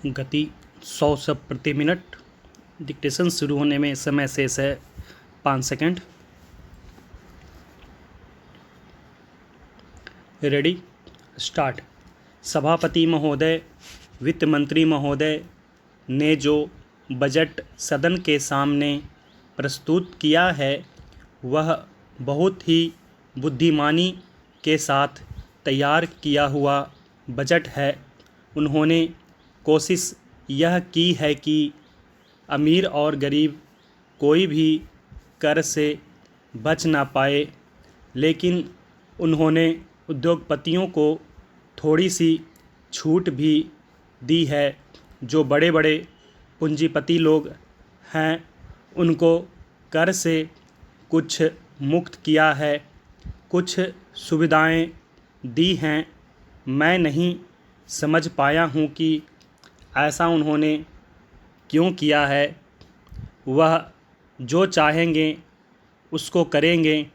गति 100 शब्द प्रति मिनट। डिक्टेशन शुरू होने में समय शेष है 5 सेकंड। Ready, start. सभापति महोदय, वित्त मंत्री महोदय ने जो बजट सदन के सामने प्रस्तुत किया है वह बहुत ही बुद्धिमानी के साथ तैयार किया हुआ बजट है। उन्होंने कोशिश यह की है कि अमीर और गरीब कोई भी कर से बच ना पाए, लेकिन उन्होंने उद्योगपतियों को थोड़ी सी छूट भी दी है। जो बड़े बड़े पूंजीपति लोग हैं उनको कर से कुछ मुक्त किया है, कुछ सुविधाएं दी हैं। मैं नहीं समझ पाया हूँ कि ऐसा उन्होंने क्यों किया है। वह जो चाहेंगे उसको करेंगे,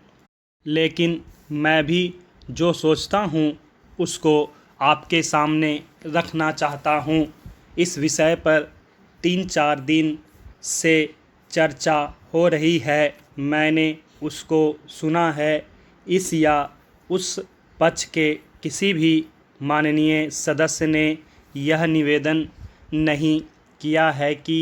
लेकिन मैं भी जो सोचता हूँ उसको आपके सामने रखना चाहता हूँ। इस विषय पर 3-4 दिन से चर्चा हो रही है। मैंने उसको सुना है। इस या उस पक्ष के किसी भी माननीय सदस्य ने यह निवेदन नहीं किया है कि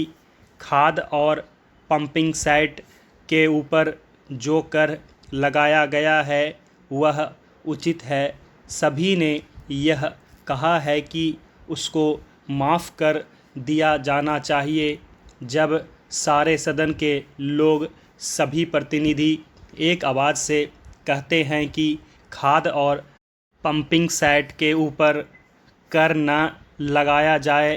खाद और पंपिंग सेट के ऊपर जो कर लगाया गया है वह उचित है। सभी ने यह कहा है कि उसको माफ़ कर दिया जाना चाहिए। जब सारे सदन के लोग, सभी प्रतिनिधि एक आवाज़ से कहते हैं कि खाद और पंपिंग सेट के ऊपर कर न लगाया जाए,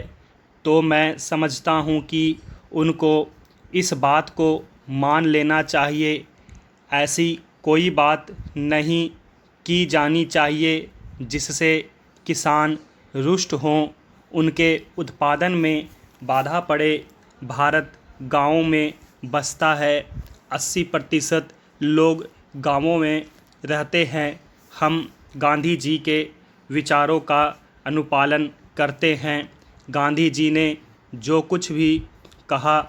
तो मैं समझता हूँ कि उनको इस बात को मान लेना चाहिए। ऐसी कोई बात नहीं की जानी चाहिए जिससे किसान रुष्ट हों, उनके उत्पादन में बाधा पड़े। भारत गाँवों में बसता है। 80% लोग गाँवों में रहते हैं। हम गांधी जी के विचारों का अनुपालन करते हैं। गांधी जी ने जो कुछ भी कहा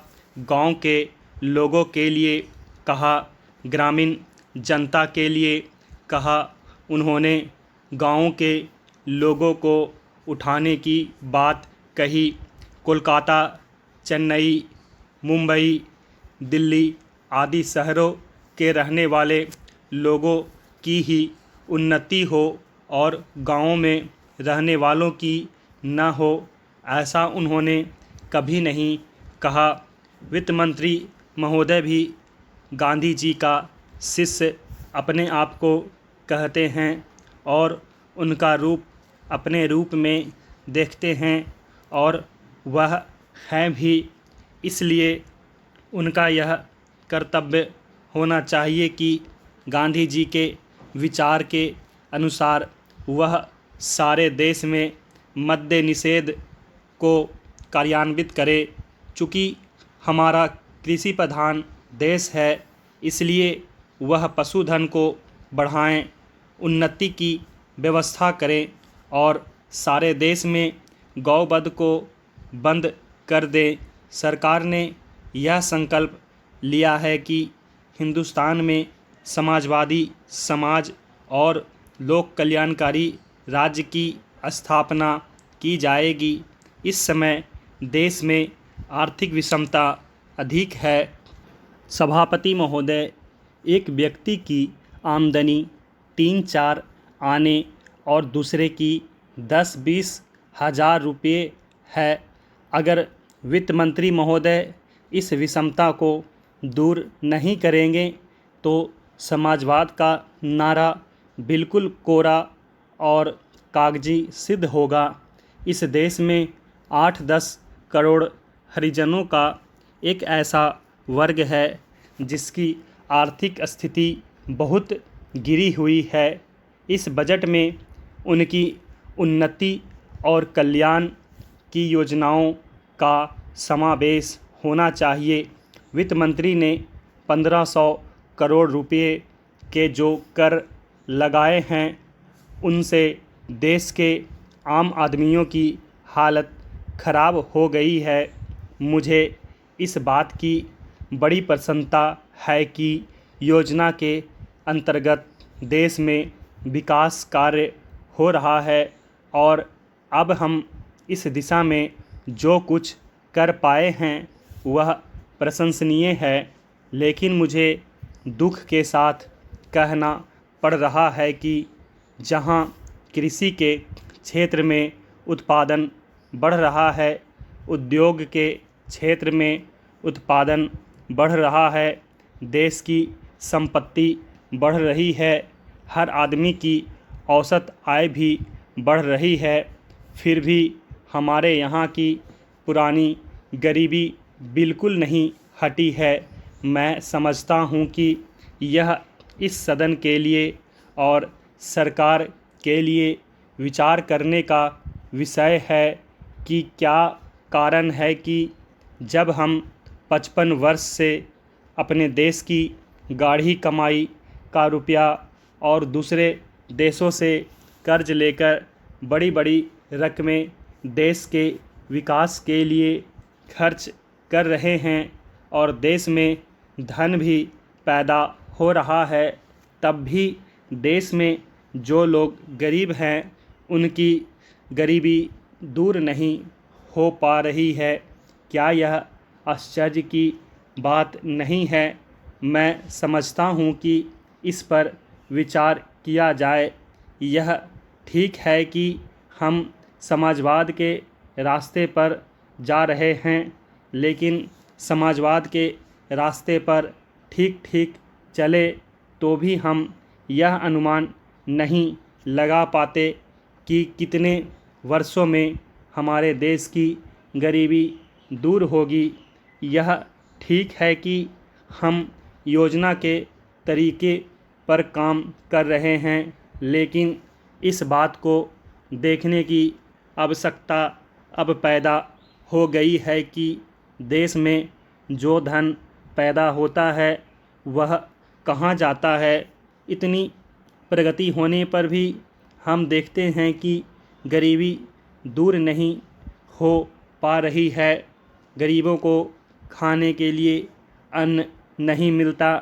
गांव के लोगों के लिए कहा, ग्रामीण जनता के लिए कहा। उन्होंने गांव के लोगों को उठाने की बात कही। कोलकाता, चेन्नई, मुंबई, दिल्ली आदि शहरों के रहने वाले लोगों की ही उन्नति हो और गाँवों में रहने वालों की न हो, ऐसा उन्होंने कभी नहीं कहा। वित्त मंत्री महोदय भी गांधी जी का शिष्य अपने आप को कहते हैं और उनका रूप अपने रूप में देखते हैं, और वह हैं भी। इसलिए उनका यह कर्तव्य होना चाहिए कि गांधी जी के विचार के अनुसार वह सारे देश में मद्य निषेध को कार्यान्वित करे। चूँकि हमारा कृषि प्रधान देश है, इसलिए वह पशुधन को बढ़ाएं, उन्नति की व्यवस्था करें और सारे देश में गौवध को बंद कर दें। सरकार ने यह संकल्प लिया है कि हिंदुस्तान में समाजवादी समाज और लोक कल्याणकारी राज्य की स्थापना की जाएगी। इस समय देश में आर्थिक विषमता अधिक है। सभापति महोदय, एक व्यक्ति की आमदनी 3-4 आने और दूसरे की 10-20 हज़ार रुपये है। अगर वित्त मंत्री महोदय इस विषमता को दूर नहीं करेंगे तो समाजवाद का नारा बिल्कुल कोरा और कागजी सिद्ध होगा। इस देश में 8-10 करोड़ हरिजनों का एक ऐसा वर्ग है जिसकी आर्थिक स्थिति बहुत गिरी हुई है। इस बजट में उनकी उन्नति और कल्याण की योजनाओं का समावेश होना चाहिए। वित्त मंत्री ने 1500 करोड़ रुपये के जो कर लगाए हैं उनसे देश के आम आदमियों की हालत खराब हो गई है। मुझे इस बात की बड़ी प्रसन्नता है कि योजना के अंतर्गत देश में विकास कार्य हो रहा है और अब हम इस दिशा में जो कुछ कर पाए हैं वह प्रशंसनीय है। लेकिन मुझे दुख के साथ कहना पड़ रहा है कि जहां कृषि के क्षेत्र में उत्पादन बढ़ रहा है, उद्योग के क्षेत्र में उत्पादन बढ़ रहा है, देश की संपत्ति बढ़ रही है, हर आदमी की औसत आय भी बढ़ रही है, फिर भी हमारे यहाँ की पुरानी गरीबी बिल्कुल नहीं हटी है। मैं समझता हूँ कि यह इस सदन के लिए और सरकार के लिए विचार करने का विषय है कि क्या कारण है कि जब हम 55 वर्ष से अपने देश की गाढ़ी कमाई का रुपया और दूसरे देशों से कर्ज लेकर बड़ी बड़ी रकमें देश के विकास के लिए खर्च कर रहे हैं और देश में धन भी पैदा हो रहा है, तब भी देश में जो लोग गरीब हैं उनकी गरीबी दूर नहीं हो पा रही है। क्या यह आश्चर्य की बात नहीं है? मैं समझता हूँ कि इस पर विचार किया जाए। यह ठीक है कि हम समाजवाद के रास्ते पर जा रहे हैं, लेकिन समाजवाद के रास्ते पर ठीक ठीक चले तो भी हम यह अनुमान नहीं लगा पाते कि कितने वर्षों में हमारे देश की गरीबी दूर होगी। यह ठीक है कि हम योजना के तरीके पर काम कर रहे हैं, लेकिन इस बात को देखने की आवश्यकता अब पैदा हो गई है कि देश में जो धन पैदा होता है वह कहाँ जाता है। इतनी प्रगति होने पर भी हम देखते हैं कि गरीबी दूर नहीं हो पा रही है। गरीबों को खाने के लिए अन्न नहीं मिलता,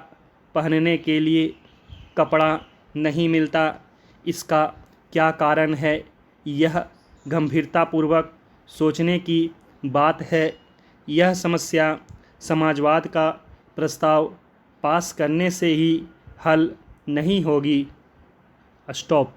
पहनने के लिए कपड़ा नहीं मिलता। इसका क्या कारण है? यह गंभीरतापूर्वक सोचने की बात है। यह समस्या समाजवाद का प्रस्ताव पास करने से ही हल नहीं होगी। स्टॉप।